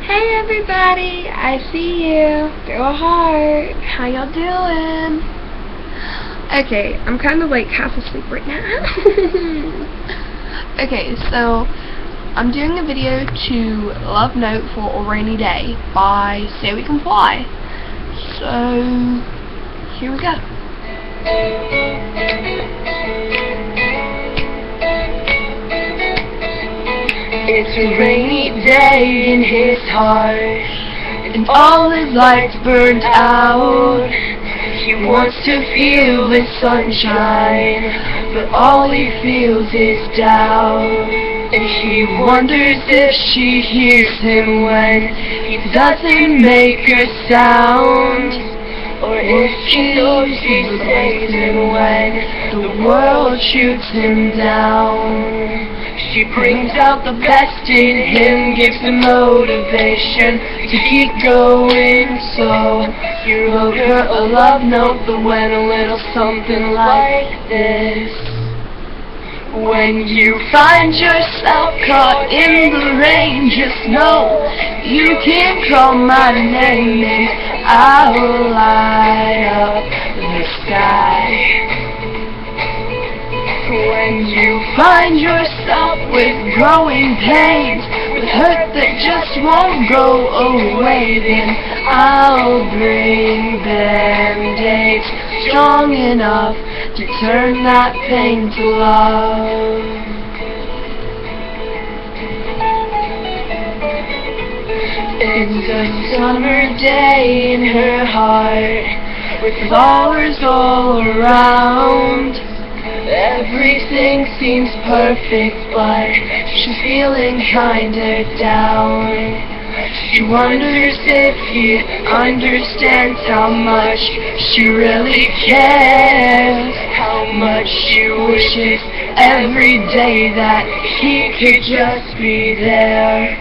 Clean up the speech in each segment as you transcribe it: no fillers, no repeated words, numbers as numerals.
Hey everybody, I see you. Throw a heart. How y'all doing? Okay, I'm kind of like half asleep right now. Okay, so I'm doing a video to Love Note for a Rainy Day by SayWeCanFly. So here we go. It's a rainy day in his heart, and all his lights burned out. He wants to feel the sunshine, but all he feels is doubt. And he wonders if she hears him when he doesn't make a sound, or if she knows he saves him when the world shoots him down. She brings out the best in him, gives him motivation to keep going. So he wrote her a love note that went a little something like this. When you find yourself caught in the rain, just know you can call my name and I will light up the sky. When you find yourself with growing pains, with hurt that just won't go away, then I'll bring Band-Aids strong enough to turn that pain to love. It's a summer day in her heart, with flowers all around. Everything seems perfect, but she's feeling kinda down. She wonders if he understands how much she really cares, how much she wishes every day that he could just be there.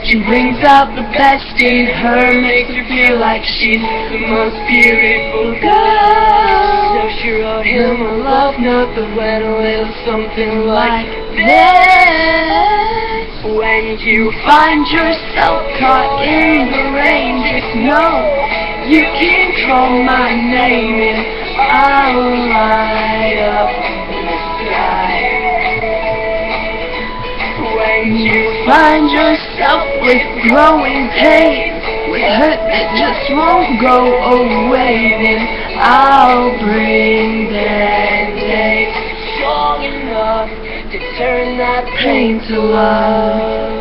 She brings out the best in her, makes her feel like she's the most beautiful girl. So she wrote him a love note that went a little something like this. When you find yourself caught in the rain, just know you can call my name and I'll light up the sky. When you find yourself with growing pains, with hurt that just won't go away, then I'll bring Band-Aids strong enough to turn that pain to love.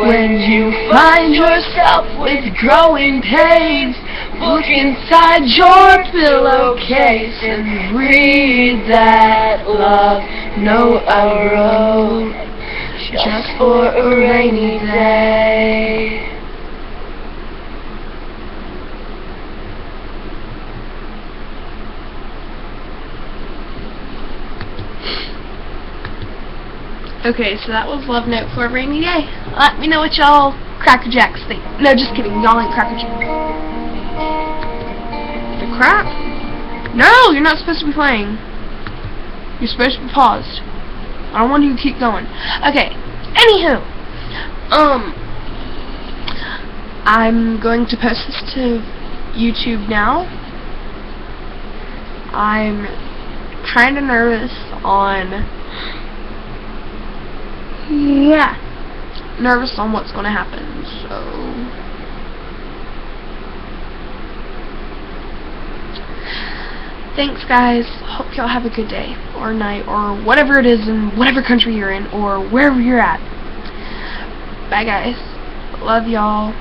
When you find yourself with growing pains, look inside your pillowcase and read that love note I wrote just for a rainy day. Okay, so that was Love Note for a Rainy Day. Let me know what y'all Cracker Jacks think. No, just kidding. Y'all ain't Cracker Jacks. The crap? No, you're not supposed to be playing. You're supposed to be paused. I don't want you to keep going. Okay. Anywho, I'm going to post this to YouTube now. I'm kind of nervous on what's going to happen, so thanks guys, hope y'all have a good day or night or whatever it is in whatever country you're in or wherever you're at. Bye guys, love y'all.